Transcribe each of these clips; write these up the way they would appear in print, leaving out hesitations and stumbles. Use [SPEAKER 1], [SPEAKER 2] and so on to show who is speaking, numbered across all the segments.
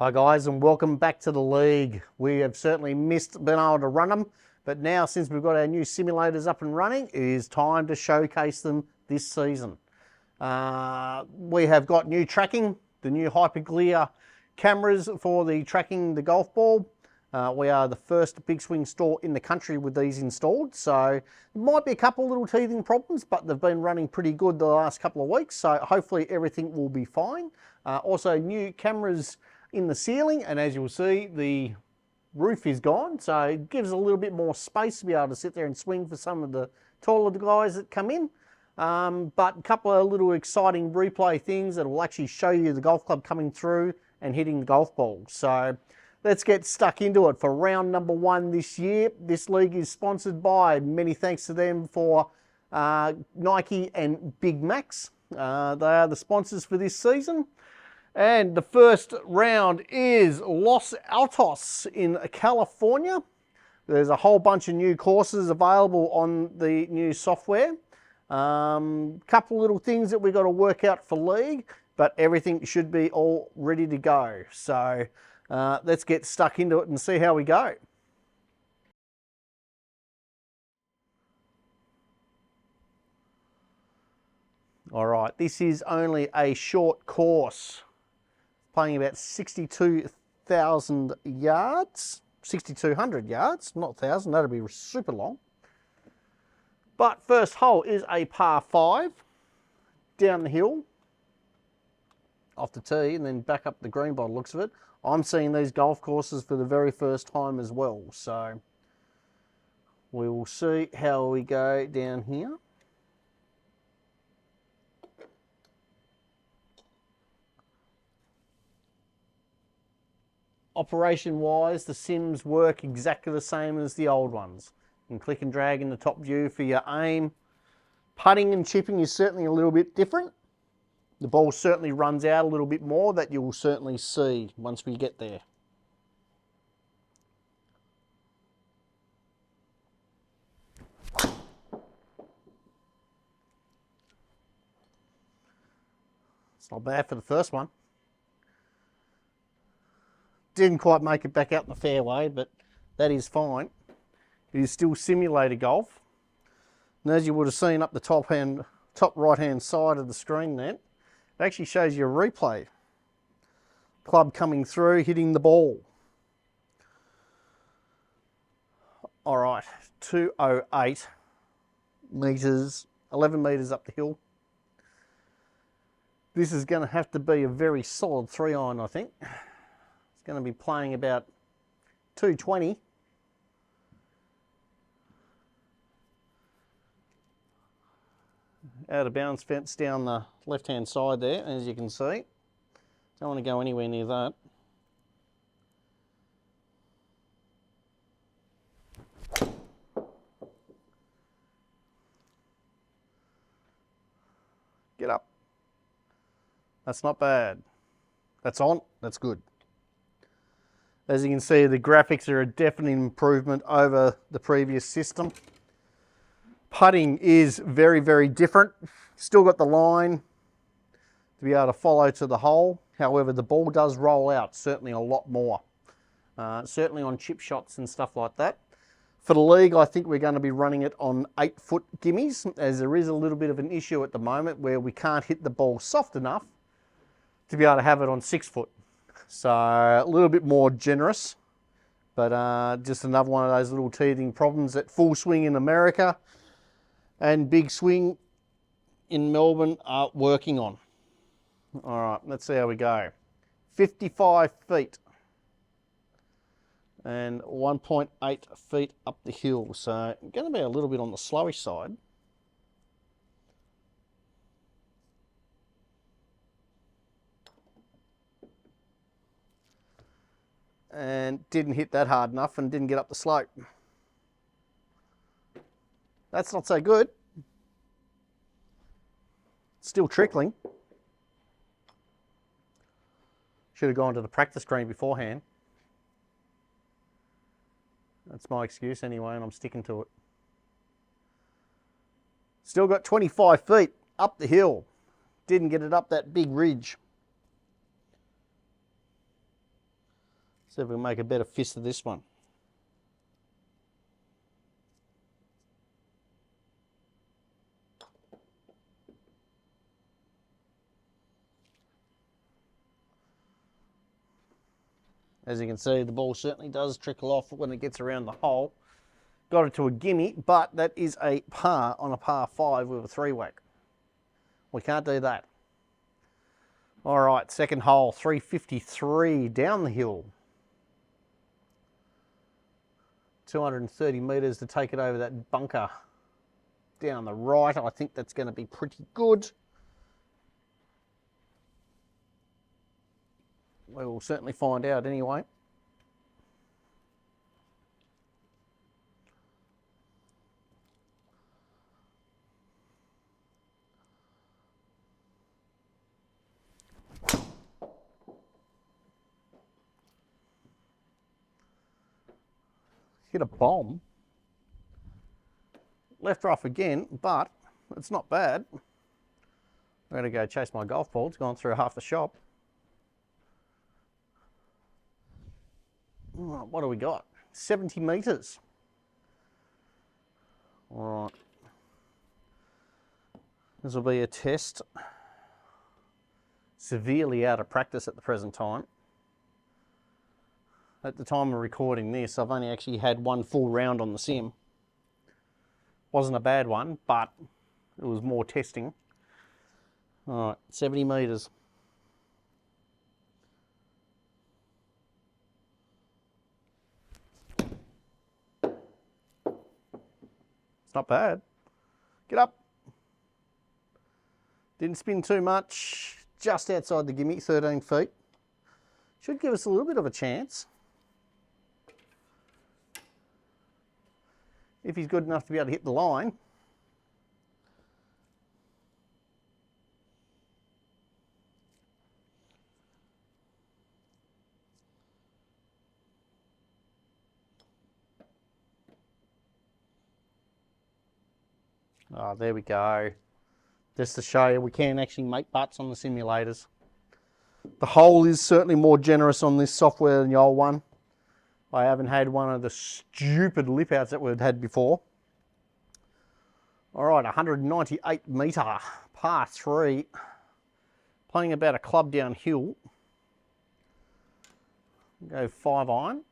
[SPEAKER 1] Hi guys, and welcome back to the league. We have certainly missed being able to run them, but now since we've got our new simulators up and running, it is time to showcase them this season. We have got new tracking, the new Hyperclear cameras for the tracking the golf ball. We are the first big swing store in the country with these installed, so there might be a couple little teething problems, but they've been running pretty good the last couple of weeks, so hopefully everything will be fine. Also new cameras in the ceiling, and as you'll see, the roof is gone, so it gives a little bit more space to be able to sit there and swing for some of the taller guys that come in. But a couple of little exciting replay things that will actually show you the golf club coming through and hitting the golf ball. So let's get stuck into it for round number 1 this year. This league is sponsored by, many thanks to them for Nike and Big Macs. They are the sponsors for this season. And the first round is Los Altos in California. There's a whole bunch of new courses available on the new software. Couple little things that we've got to work out for league, but everything should be all ready to go. So let's get stuck into it and see how we go. All right, this is only a short course, playing about 62,000 yards, 6,200 yards, not 1,000, that'd be super long. But first hole is a par 5, down the hill, off the tee, and then back up the green by the looks of it. I'm seeing these golf courses for the very first time as well, so we will see how we go down here. Operation wise, the sims work exactly the same as the old ones. You can click and drag in the top view for your aim. Putting and chipping is certainly a little bit different. The ball certainly runs out a little bit more, that you will certainly see once we get there. It's not bad for the first one. Didn't quite make it back out in the fairway, but that is fine. It is still simulator golf. And as you would have seen up the top right hand side of the screen there, it actually shows you a replay. Club coming through, hitting the ball. All right, 208 metres, 11 metres up the hill. This is going to have to be a very solid 3-iron, I think. It's going to be playing about 220. Out of bounds fence down the left hand side there, as you can see. Don't want to go anywhere near that. Get up. That's not bad. That's on, that's good. As you can see, the graphics are a definite improvement over the previous system. Putting is very, very different. Still got the line to be able to follow to the hole. However, the ball does roll out certainly a lot more. Certainly on chip shots and stuff like that. For the league, I think we're going to be running it on 8-foot gimmies, as there is a little bit of an issue at the moment where we can't hit the ball soft enough to be able to have it on 6-foot. So a little bit more generous, but just another one of those little teething problems that Full Swing in America and Big Swing in Melbourne are working on. All right, let's see how we go. 55 feet and 1.8 feet up the hill, so going to be a little bit on the slowish side. And didn't hit that hard enough and didn't get up the slope. That's not so good. Still trickling. Should have gone to the practice green beforehand. That's my excuse anyway, and I'm sticking to it. Still got 25 feet up the hill. Didn't get it up that big ridge. See if we can make a better fist of this one. As you can see, the ball certainly does trickle off when it gets around the hole. Got it to a gimme, but that is a par on a par 5 with a 3-whack. We can't do that. All right, second hole, 353 down the hill. 230 metres to take it over that bunker down the right. I think that's going to be pretty good. We will certainly find out anyway. Hit a bomb. Left rough again, but it's not bad. I'm going to go chase my golf ball. It's gone through half the shop. What do we got? 70 metres. All right. This will be a test. Severely out of practice at the present time. At the time of recording this, I've only actually had one full round on the sim. Wasn't a bad one, but it was more testing. All right, 70 metres. It's not bad. Get up. Didn't spin too much. Just outside the gimme, 13 feet. Should give us a little bit of a chance. If he's good enough to be able to hit the line. Oh, there we go. Just to show you, we can actually make butts on the simulators. The hole is certainly more generous on this software than the old one. I haven't had one of the stupid lip outs that we've had before. All right, 198 metre, par 3. Playing about a club downhill. Go 5 iron.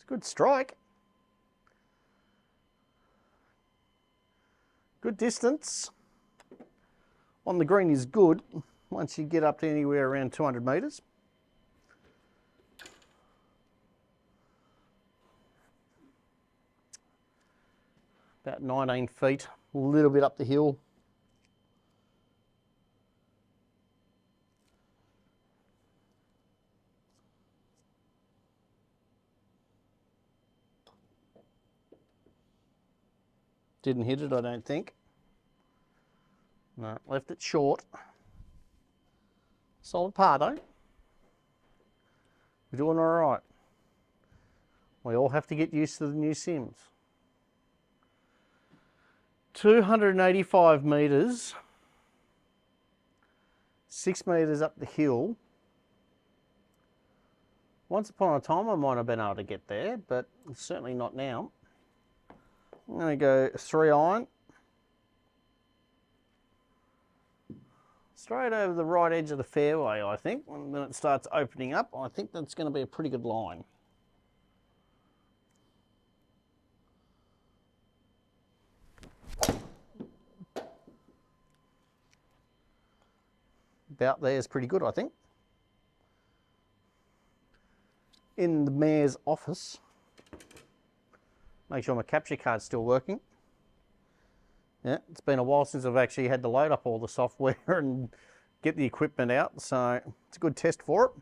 [SPEAKER 1] Good strike. Good distance. On the green is good once you get up to anywhere around 200 metres. About 19 feet, a little bit up the hill. Didn't hit it, I don't think. No, left it short. Solid par though. We're doing all right. We all have to get used to the new sims. 285 metres. 6 metres up the hill. Once upon a time I might have been able to get there, but certainly not now. I'm going to go 3 iron. Straight over the right edge of the fairway, I think. When it starts opening up, I think that's going to be a pretty good line. About there is pretty good, I think. In the mayor's office. Make sure my capture card's still working. Yeah, it's been a while since I've actually had to load up all the software and get the equipment out, so it's a good test for it.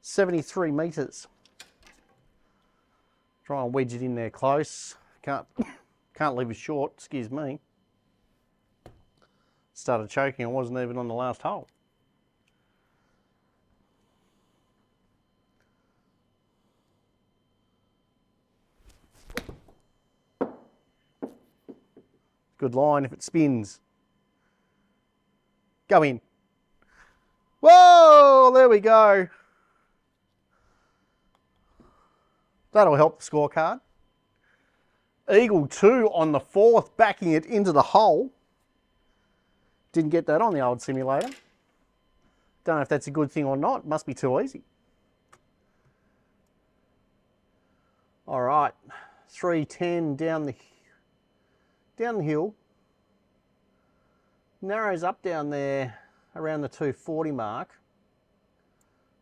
[SPEAKER 1] 73 metres. Try and wedge it in there close. Can't leave it short, excuse me. Started choking, I wasn't even on the last hole. Good line if it spins. Go in. Whoa, there we go. That'll help the scorecard. Eagle 2 on the 4th, backing it into the hole. Didn't get that on the old simulator. Don't know if that's a good thing or not. Must be too easy. All right, 310 down the hill. Narrows up down there around the 240 mark.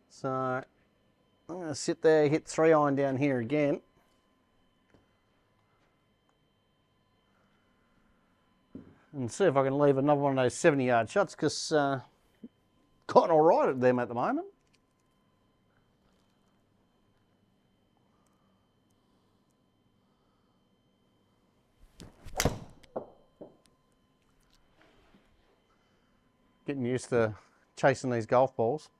[SPEAKER 1] So I'm going to sit there, hit 3-iron down here again. And see if I can leave another one of those 70-yard shots, because got all right at them at the moment. Getting used to chasing these golf balls.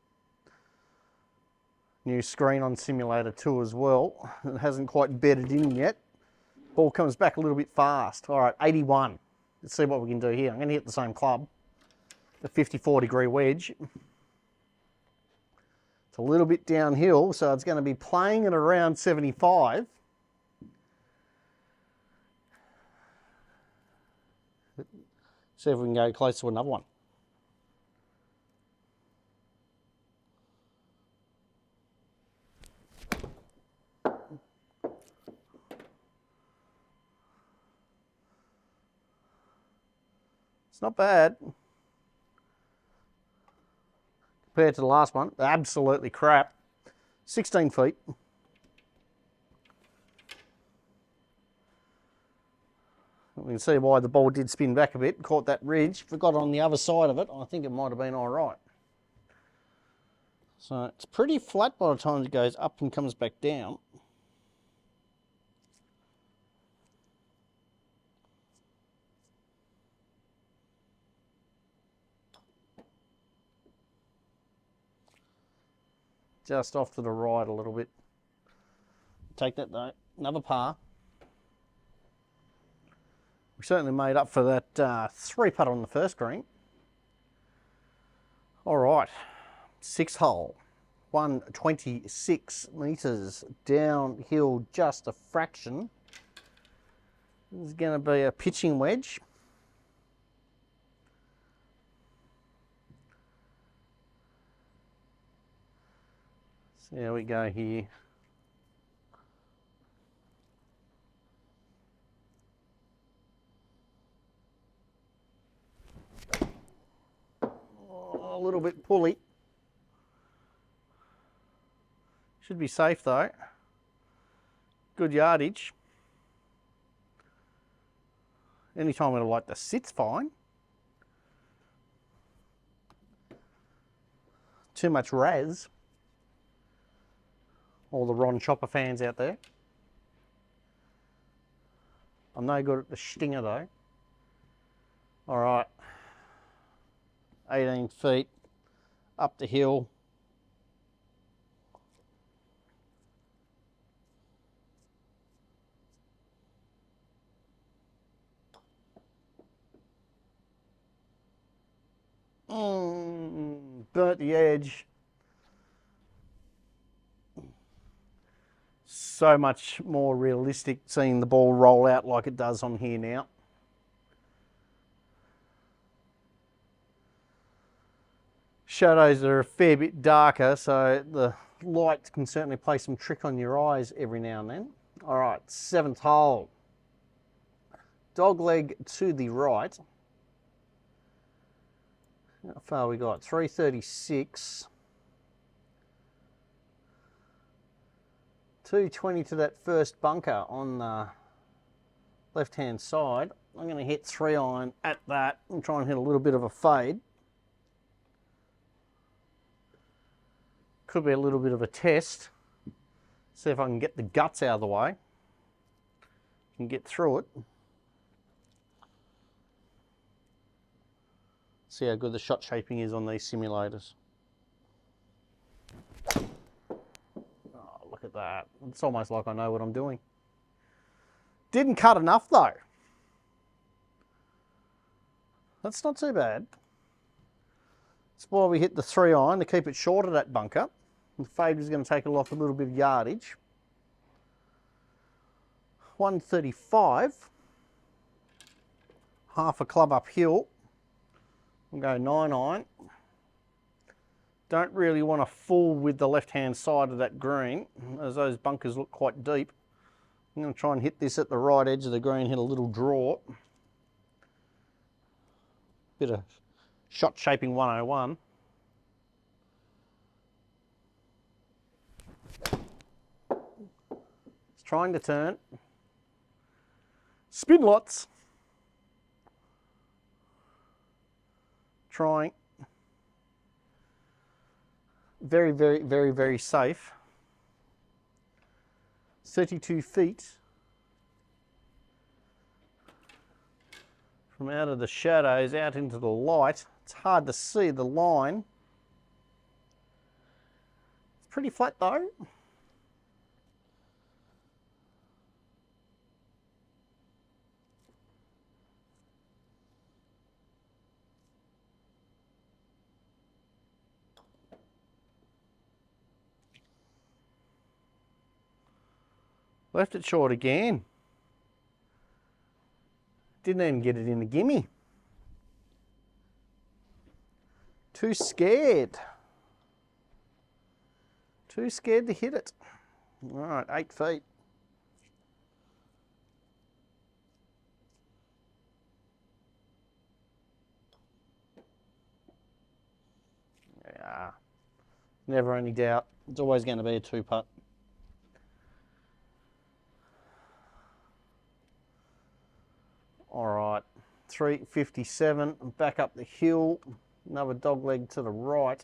[SPEAKER 1] New screen on Simulator 2 as well. It hasn't quite bedded in yet. Ball comes back a little bit fast. All right, 81. Let's see what we can do here. I'm going to hit the same club, the 54-degree wedge. It's a little bit downhill, so it's going to be playing at around 75. See if we can go close to another one. It's not bad. Compared to the last one, absolutely crap. 16 feet. We can see why the ball did spin back a bit, caught that ridge. If we got it on the other side of it, I think it might have been all right. So it's pretty flat by the time it goes up and comes back down. Just off to the right a little bit. Take that though, another par. We certainly made up for that 3-putt on the first green. All right, 6th hole, 126 metres downhill, just a fraction. This is going to be a pitching wedge. So there we go here. Oh, a little bit pulley. Should be safe though. Good yardage. Anytime we like the sit's fine. Too much Raz. All the Ron Chopper fans out there. I'm no good at the stinger though. All right, 18 feet up the hill. Burnt the edge. So much more realistic seeing the ball roll out like it does on here now. Shadows are a fair bit darker, so the light can certainly play some trick on your eyes every now and then. All right, 7th hole. Dogleg to the right. How far we got? 336. 220 to that first bunker on the left-hand side. I'm going to hit 3-iron at that and try and hit a little bit of a fade. Could be a little bit of a test. See if I can get the guts out of the way and get through it. See how good the shot shaping is on these simulators. Look at that. It's almost like I know what I'm doing. Didn't cut enough though. That's not too bad. That's why we hit the 3 iron to keep it short of that bunker. The fade is going to take it off a little bit of yardage. 135. Half a club uphill. We'll go 9 iron. Don't really want to fool with the left-hand side of that green, as those bunkers look quite deep. I'm going to try and hit this at the right edge of the green, hit a little draw. Bit of shot shaping 101. It's trying to turn. Spin lots. Trying. Very, very, very, very safe. 32 feet from out of the shadows out into the light. It's hard to see the line. It's pretty flat though. Left it short again. Didn't even get it in the gimme. Too scared. Too scared to hit it. All right, 8 feet. Yeah. Never any doubt. It's always going to be a 2-putt. All right, 357, back up the hill, another dog leg to the right.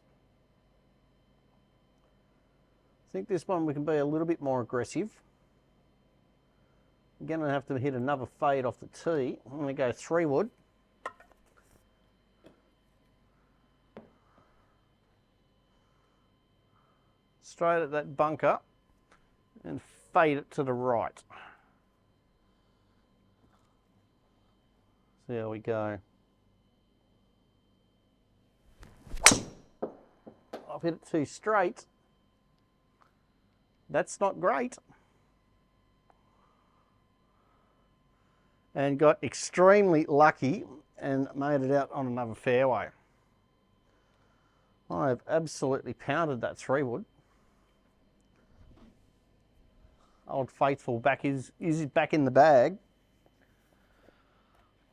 [SPEAKER 1] I think this one we can be a little bit more aggressive. I'm going to have to hit another fade off the tee. I'm going to go 3 wood. Straight at that bunker and fade it to the right. There we go. I've hit it too straight. That's not great. And got extremely lucky and made it out on another fairway. I have absolutely pounded that 3 wood. Old Faithful is back in the bag.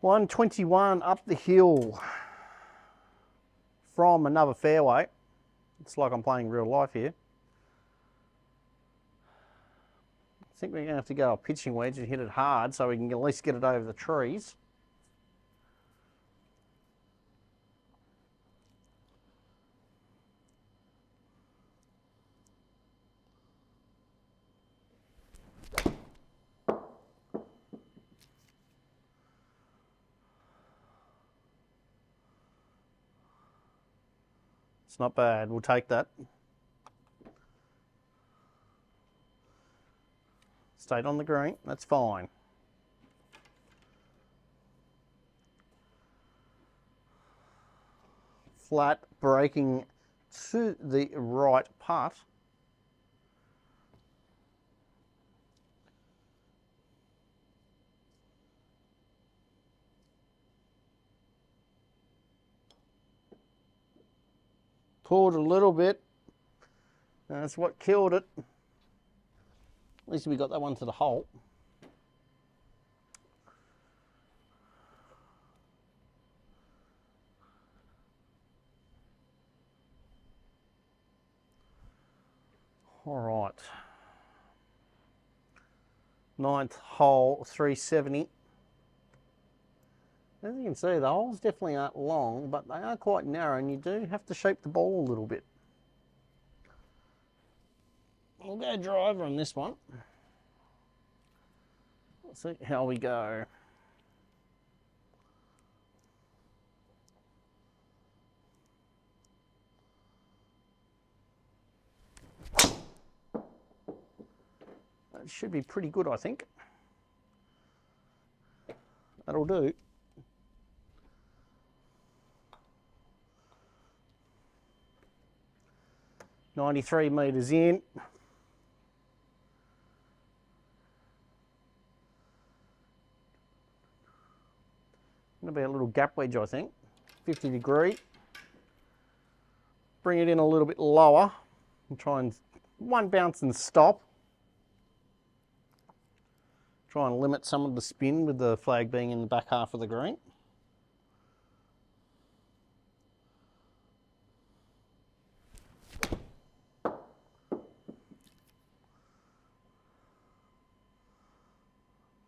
[SPEAKER 1] 121 up the hill from another fairway. It's like I'm playing real life here. I think we're going to have to go a pitching wedge and hit it hard so we can at least get it over the trees. It's not bad, we'll take that. Stayed on the green, that's fine. Flat, breaking to the right putt. Pulled a little bit. That's what killed it. At least we got that one to the hole. All right. 9th hole, 370. As you can see, the holes definitely aren't long, but they are quite narrow, and you do have to shape the ball a little bit. We'll go driver on this one. Let's see how we go. That should be pretty good, I think. That'll do. 93 metres in. Gonna be a little gap wedge, I think. 50 degree. Bring it in a little bit lower and try and one bounce and stop. Try and limit some of the spin with the flag being in the back half of the green.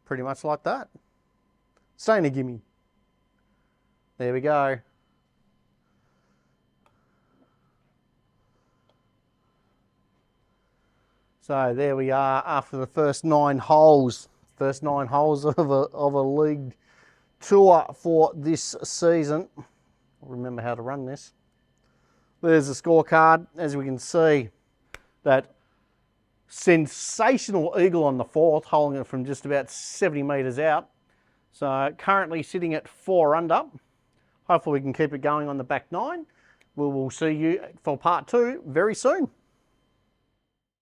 [SPEAKER 1] Pretty much like that. Staying a gimme. There we go. So there we are after the first 9 holes. First 9 holes of a league tour for this season. I'll remember how to run this. There's the scorecard. As we can see, that sensational eagle on the 4th, holding it from just about 70 metres out. So currently sitting at 4 under. Hopefully we can keep it going on the back 9. We will see you for part 2 very soon.